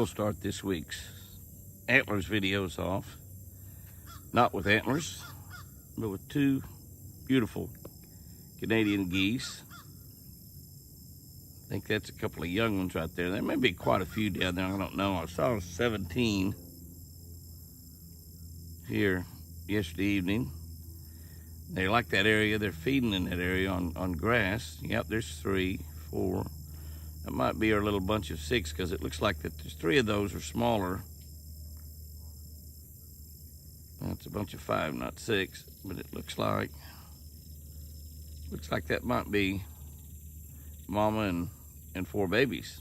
will start this week's antlers videos off, not with antlers, but with two beautiful Canadian geese. I think that's a couple of young ones right there. There may be quite a few down there, I don't know. I saw 17 here yesterday evening. They like that area. They're feeding in that area on grass. Yep, there's 3, 4. That might be our little bunch of 6 because it looks like that there's 3 of those are smaller. That's a bunch of 5, not 6, but it looks like that might be mama and 4 babies.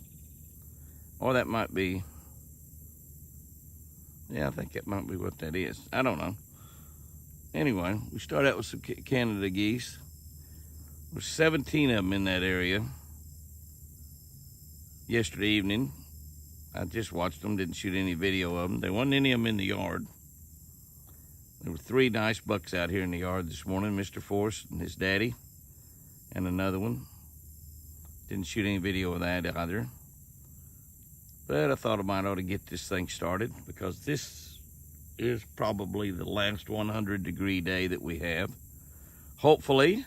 Or that might be, yeah, I think that might be what that is. I don't know. Anyway, we start out with some Canada geese. There's 17 of them in that area. Yesterday evening, I just watched them, didn't shoot any video of them. There wasn't any of them in the yard. There were 3 nice bucks out here in the yard this morning, Mr. Force and his daddy, and another one. Didn't shoot any video of that either. But I thought I might ought to get this thing started because this is probably the last 100-degree day that we have. Hopefully,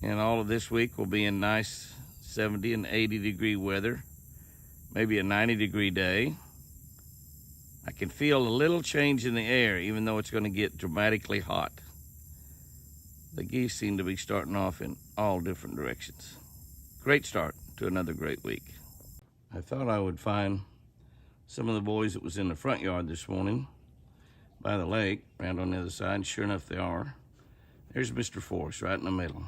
and all of this week will be in nice 70 and 80-degree weather, maybe a 90-degree day. I can feel a little change in the air, even though it's going to get dramatically hot. The geese seem to be starting off in all different directions. Great start to another great week. I thought I would find some of the boys that was in the front yard this morning by the lake, around on the other side. Sure enough, they are. There's Mr. Force right in the middle.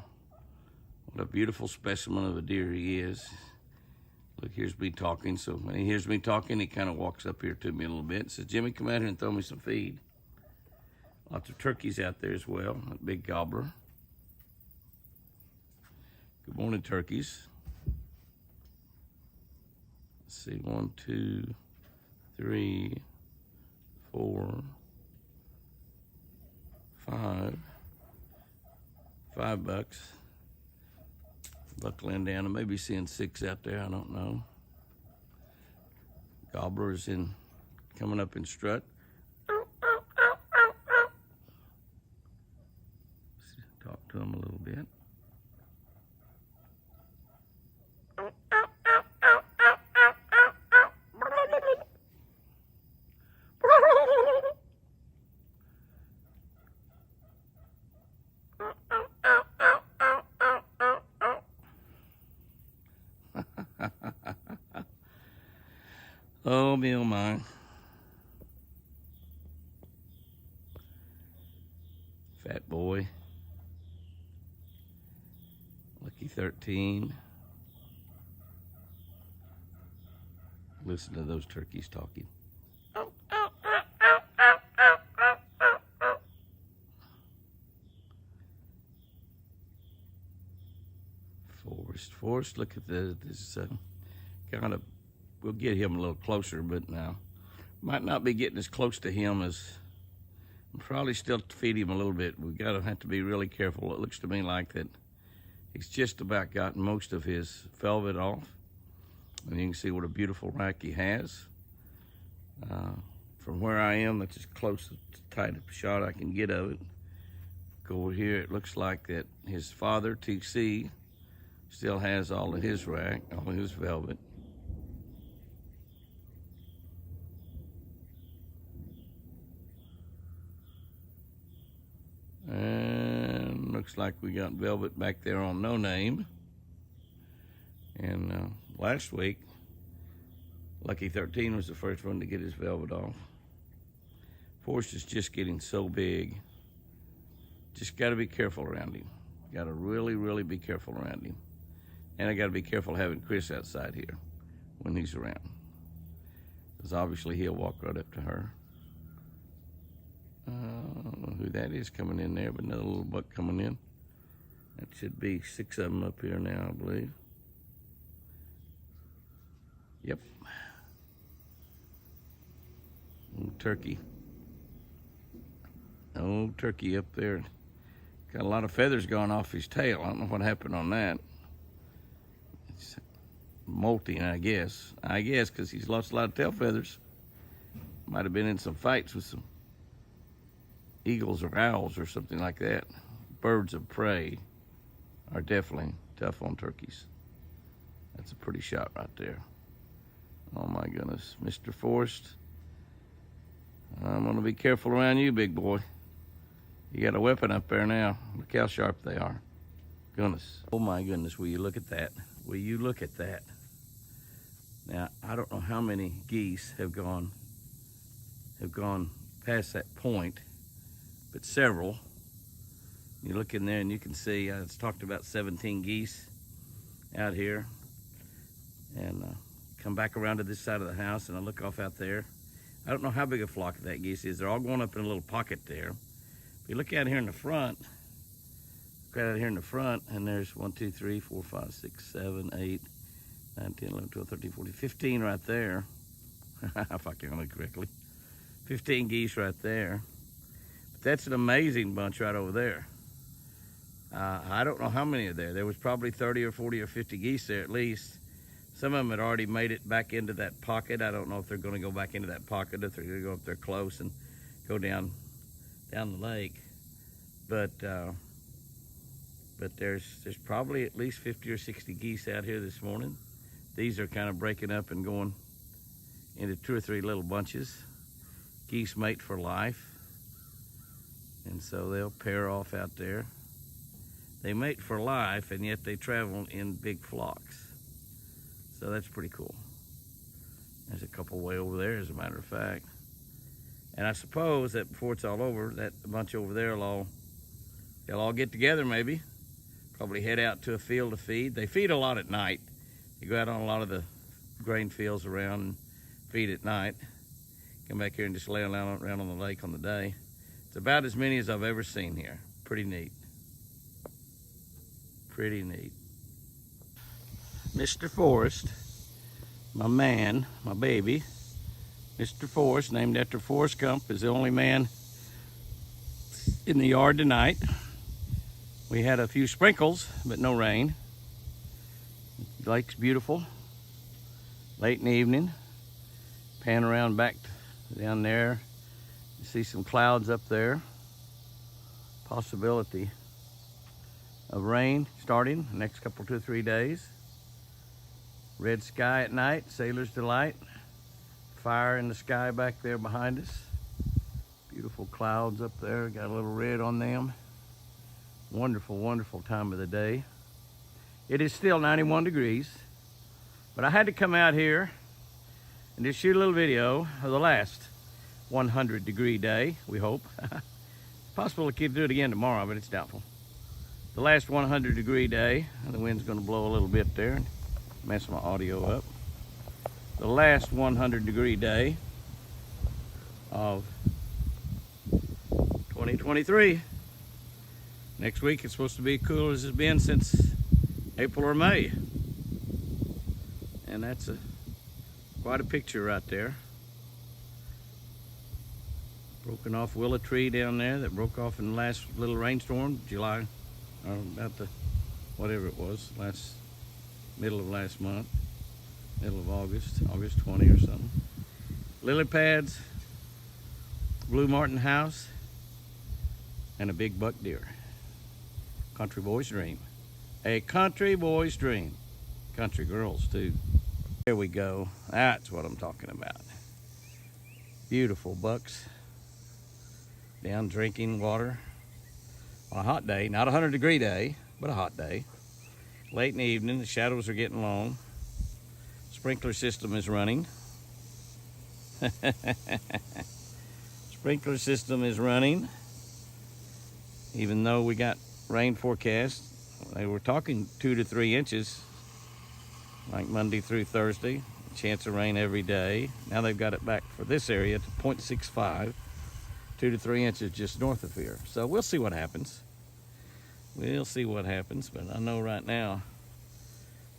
What a beautiful specimen of a deer he is. Look, here's me talking. So when he hears me talking, he kind of walks up here to me a little bit and says, Jimmy, come out here and throw me some feed. Lots of turkeys out there as well. A big gobbler. Good morning, turkeys. Let's see, 1, 2, 3, 4, 5. 5 bucks. Buck laying down. I may be seeing 6 out there, I don't know. Gobblers coming up in strut. Talk to him a little bit. Oh, me, oh my. Fat boy. Lucky 13. Listen to those turkeys talking. Forrest, look at this kind of, we'll get him a little closer, but now might not be getting as close to him as, probably still feed him a little bit. We have to be really careful. It looks to me like that he's just about gotten most of his velvet off. And you can see what a beautiful rack he has. From where I am, that's as close to tight a shot I can get of it. Go over here, it looks like that his father, TC, still has all of his rack, all of his velvet. And looks like we got velvet back there on No Name. And last week, Lucky 13 was the first one to get his velvet off. Forrest is just getting so big. Just got to be careful around him. Got to really, really be careful around him. And I got to be careful having Chris outside here when he's around. Because obviously he'll walk right up to her. I don't know who that is coming in there, but another little buck coming in. That should be 6 of them up here now, I believe. Yep. Old turkey. Old turkey up there. Got a lot of feathers going off his tail. I don't know what happened on that. molting, I guess. Because he's lost a lot of tail feathers. Might have been in some fights with some eagles or owls or something like that. Birds of prey are definitely tough on turkeys. That's a pretty shot right there. Oh my goodness, Mr. Forrest. I'm gonna be careful around you, big boy. You got a weapon up there now. Look how sharp they are. Goodness. Oh my goodness, will you look at that? Will you look at that? Now, I don't know how many geese have gone past that point, but several. You look in there and you can see, it's talked about 17 geese out here. And come back around to this side of the house and I look off out there. I don't know how big a flock of that geese is. They're all going up in a little pocket there. If you look out here in the front, and there's 1, 2, 3, 4, 5, 6, 7, 8, 9, 10, 11, 12, 13, 14, 15 right there. If I counted correctly. 15 geese right there. But that's an amazing bunch right over there. I don't know how many are there. There was probably 30 or 40 or 50 geese there at least. Some of them had already made it back into that pocket. I don't know if they're going to go back into that pocket, if they're going to go up there close and go down the lake. But there's probably at least 50 or 60 geese out here this morning. These are kind of breaking up and going into 2 or 3 little bunches. Geese mate for life. And so they'll pair off out there. They mate for life, and yet they travel in big flocks. So that's pretty cool. There's a couple way over there, as a matter of fact. And I suppose that before it's all over, that bunch over there they'll all get together maybe. Probably head out to a field to feed. They feed a lot at night. They go out on a lot of the grain fields around and feed at night. Come back here and just lay around on the lake on the day. It's about as many as I've ever seen here. Pretty neat. Pretty neat. Mr. Forrest, my man, my baby, Mr. Forrest, named after Forrest Gump, is the only man in the yard tonight. We had a few sprinkles, but no rain. The lake's beautiful. Late in the evening, pan around back down there. You see some clouds up there. Possibility of rain starting the next couple, 2 or 3 days. Red sky at night, sailor's delight. Fire in the sky back there behind us. Beautiful clouds up there, got a little red on them. Wonderful, wonderful time of the day. It is still 91 degrees, but I had to come out here and just shoot a little video of the last 100-degree day, we hope. Possible we could do it again tomorrow, but it's doubtful. The last 100-degree day, and the wind's gonna blow a little bit there and mess my audio up. The last 100-degree day of 2023. Next week it's supposed to be cool as it's been since April or May. And that's quite a picture right there. Broken off willow tree down there that broke off in the last little rainstorm, July, or about the, whatever it was, middle of last month, middle of August 20 or something. Lily pads, blue martin house, and a big buck deer. Country boy's dream. A country boy's dream. Country girls too. There we go. That's what I'm talking about. Beautiful bucks down drinking water on a hot day. Not a 100-degree day, but a hot day. Late in the evening, the shadows are getting long. Sprinkler system is running. Sprinkler system is running. Even though we got rain forecast, they were talking 2 to 3 inches, like Monday through Thursday. Chance of rain every day. Now they've got it back for this area to 0.65, 2 to 3 inches just north of here. So we'll see what happens. We'll see what happens, but I know right now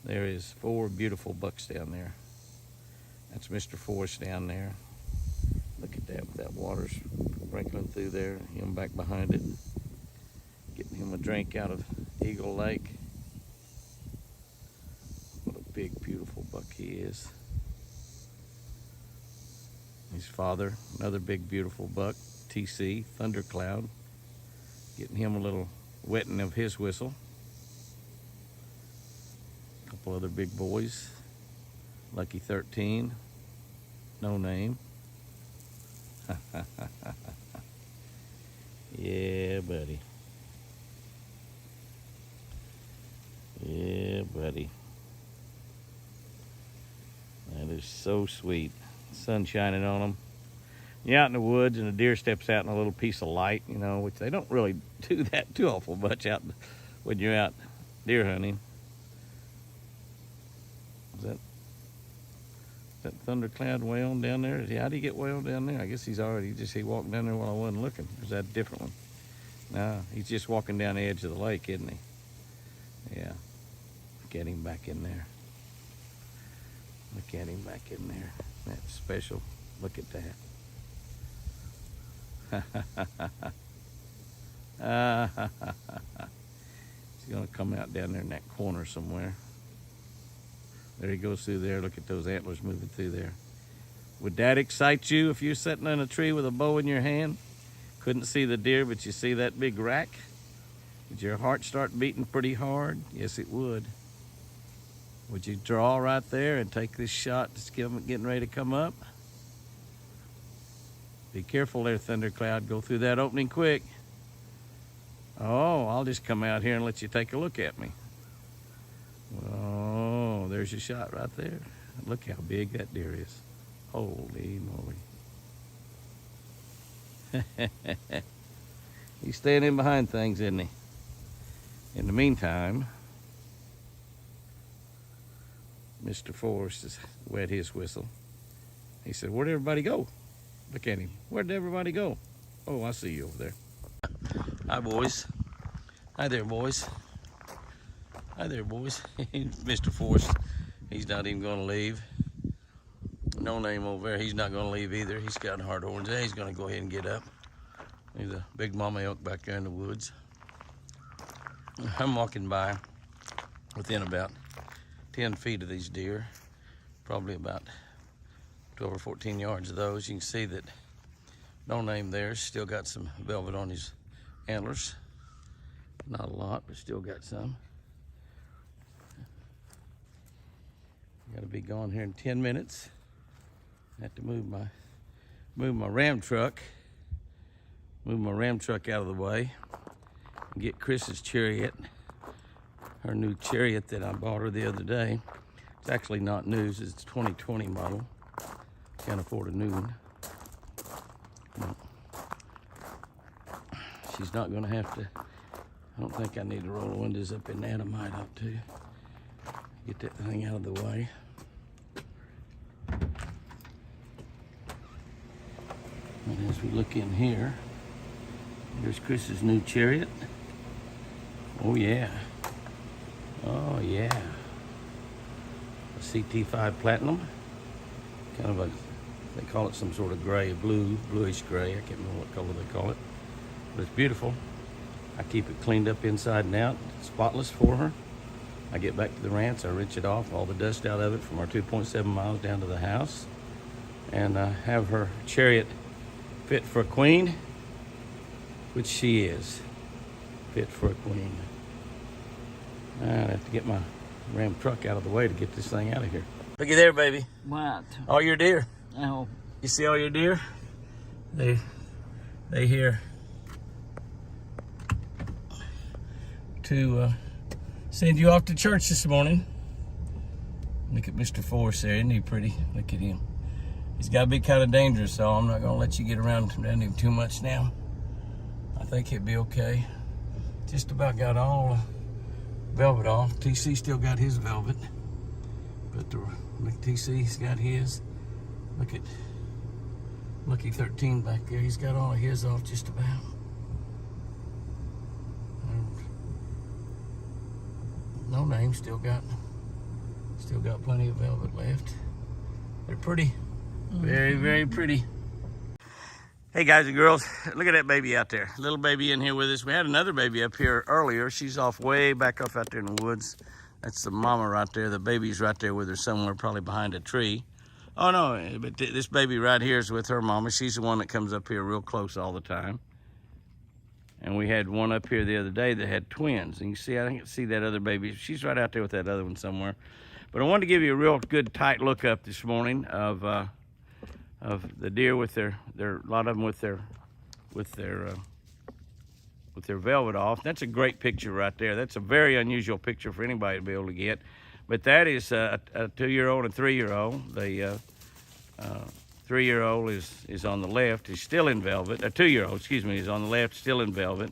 there is 4 beautiful bucks down there. That's Mr. Forrest down there. Look at that, with that water's sprinkling through there. Him back behind it, getting him a drink out of Eagle Lake. What a big, beautiful buck he is. His father, another big, beautiful buck, TC, Thundercloud. Getting him a little wetting of his whistle. A couple other big boys. Lucky 13, no name. Yeah, buddy. Yeah, buddy. That is so sweet. Sun shining on them. You're out in the woods and a deer steps out in a little piece of light, you know, which they don't really do that too awful much out when you're out deer hunting. Is that Thundercloud way on down there? How do you get way on down there? I guess he walked down there while I wasn't looking. Or is that a different one? No, he's just walking down the edge of the lake, isn't he? Yeah. Look at him back in there. Look at him back in there. That's special. Look at that. He's gonna come out down there in that corner somewhere. There he goes through there. Look at those antlers moving through there. Would that excite you if you're sitting in a tree with a bow in your hand? Couldn't see the deer, but you see that big rack? Would your heart start beating pretty hard? Yes, it would. Would you draw right there and take this shot that's getting ready to come up? Be careful there, Thundercloud. Go through that opening quick. Oh, I'll just come out here and let you take a look at me. Oh, there's your shot right there. Look how big that deer is. Holy moly. He's staying in behind things, isn't he? In the meantime, Mr. Forrest has wet his whistle. He said, "Where'd everybody go?" Look at him. Where'd everybody go? Oh, I see you over there. Hi, boys. Hi there, boys. Hi there, boys. Mr. Forrest, he's not even going to leave. No name over there. He's not going to leave either. He's got hard horns there. He's going to go ahead and get up. There's a big mama elk back there in the woods. I'm walking by within about 10 feet of these deer, probably about 12 or 14 yards of those. You can see that no name there. Still got some velvet on his antlers. Not a lot, but still got some. Got to be gone here in 10 minutes. I have to move my ram truck. Move my ram truck out of the way. And get Chris's chariot. Her new chariot that I bought her the other day. It's actually not new. It's a 2020 model. Can't afford a new one. No. She's not going to have to. I don't think I need to roll the windows up in that. I might have to. Get that thing out of the way. And as we look in here, there's Chris's new chariot. Oh yeah. Oh yeah. A CT5 Platinum. Kind of a, they call it some sort of gray, bluish gray. I can't remember what color they call it. But it's beautiful. I keep it cleaned up inside and out, spotless for her. I get back to the ranch, I rinse it off, all the dust out of it from our 2.7 miles down to the house, and have her chariot fit for a queen, which she is, fit for a queen. I have to get my ram truck out of the way to get this thing out of here. Looky there, baby. What? All your deer. Oh. You see all your deer? They here to send you off to church this morning. Look at Mr. Forrest there, isn't he pretty? Look at him. He's got to be kind of dangerous, so I'm not going to let you get around him too much now. I think he'll be okay. Just about got all velvet off. TC still got his velvet. But look, TC's got his. Look at Lucky 13 back there. He's got all of his off just about. No name, still got plenty of velvet left. They're pretty, very, very pretty. Hey guys and girls, look at that baby out there. Little baby in here with us. We had another baby up here earlier. She's off way back up out there in the woods. That's the mama right there. The baby's right there with her somewhere, probably behind a tree. Oh no, but this baby right here is with her mama. She's the one that comes up here real close all the time. And we had one up here the other day that had twins. And you see, I can see that other baby. She's right out there with that other one somewhere. But I wanted to give you a real good tight look up this morning of the deer with their a lot of them with their velvet off. That's a great picture right there. That's a very unusual picture for anybody to be able to get. But that is a 2-year-old and 3-year-old. The 3-year-old is on the left. He's still in velvet. A 2-year-old, excuse me, is on the left, still in velvet.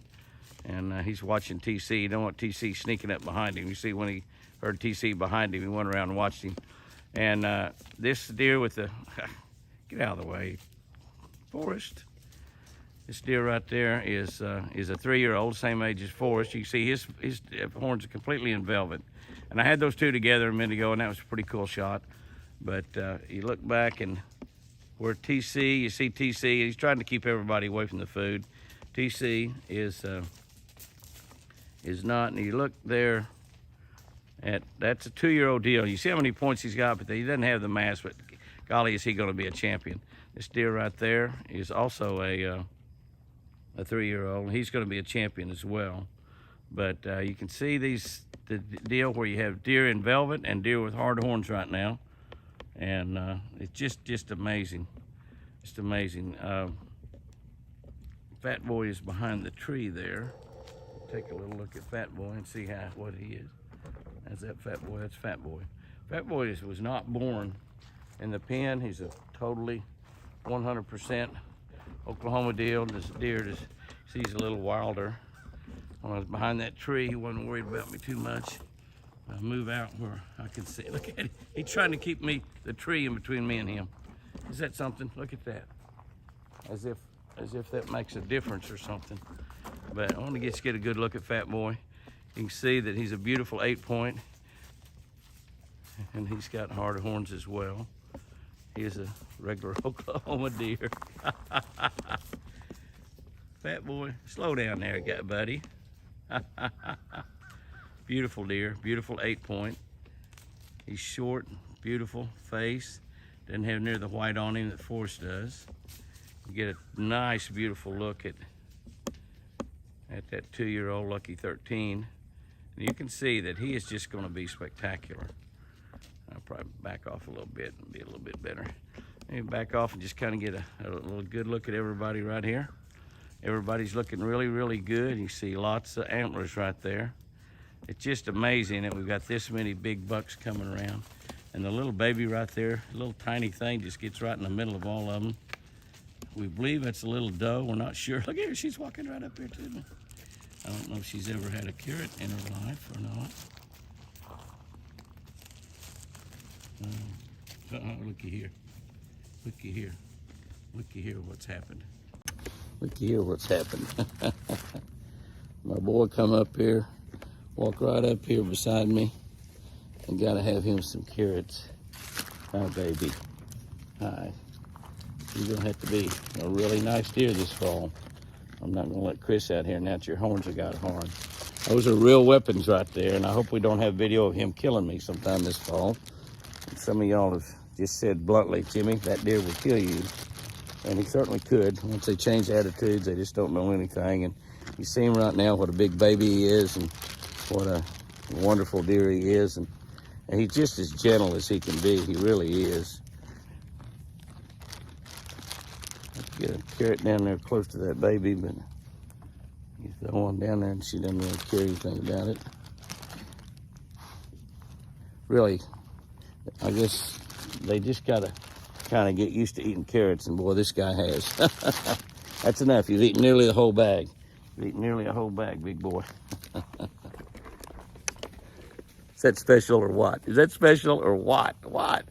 And he's watching TC. You don't want TC sneaking up behind him. You see when he heard TC behind him, he went around and watched him. And this deer with the, get out of the way, Forrest. This deer right there is a 3-year-old, same age as Forrest. You can see his horns are completely in velvet. And I had those two together a minute ago, and that was a pretty cool shot. But you look back and where TC, you see TC, he's trying to keep everybody away from the food. TC is not, and you look there at, that's a 2-year-old deal. You see how many points he's got, but he doesn't have the mass, but golly, is he gonna be a champion. This deer right there is also a 3-year-old. He's gonna be a champion as well. But you can see the deal where you have deer in velvet and deer with hard horns right now. And it's just amazing. Just amazing. Fat Boy is behind the tree there. Take a little look at Fat Boy and see what he is. That's that Fat Boy. That's Fat Boy. Fat Boy was not born in the pen. He's a totally 100% Oklahoma deal. This deer just sees a little wilder. When I was behind that tree, he wasn't worried about me too much. I move out where I can see. Look at it. He's trying to keep the tree in between me and him. Is that something? Look at that. As if that makes a difference or something. But I want to get a good look at Fat Boy. You can see that he's a beautiful 8-point. And he's got hard horns as well. He is a regular Oklahoma deer. Fat Boy, slow down there, buddy. Beautiful deer, beautiful 8-point. He's short, beautiful face. Doesn't have near the white on him that Forrest does. You get a nice, beautiful look at that 2-year-old Lucky 13. And you can see that he is just going to be spectacular. I'll probably back off a little bit and be a little bit better. Maybe back off and just kind of get a little good look at everybody right here. Everybody's looking really, really good. You see lots of antlers right there. It's just amazing that we've got this many big bucks coming around. And the little baby right there, little tiny thing, just gets right in the middle of all of them. We believe it's a little doe. We're not sure. Look at her, she's walking right up here to me. I don't know if she's ever had a carrot in her life or not. Looky here. Looky here. Looky here what's happened. Looky here what's happened. My boy come up here, walk right up here beside me, and gotta have him some carrots. Hi, baby. Hi. You're gonna have to be a really nice deer this fall. I'm not gonna let Chris out here and out your horns have got hard. Those are real weapons right there, and I hope we don't have video of him killing me sometime this fall. Some of y'all have just said bluntly, Jimmy, that deer will kill you. And he certainly could. Once they change attitudes, they just don't know anything. And you see him right now, what a big baby he is and what a wonderful deer he is. And he's just as gentle as he can be. He really is. Let's get a carrot down there close to that baby, but you throw one down there and she doesn't really care anything about it. Really, I guess they just gotta kind of get used to eating carrots, and boy, this guy has. That's enough. You've eaten nearly the whole bag. You've eaten nearly a whole bag, big boy. Is that special or what? Is that special or what? What?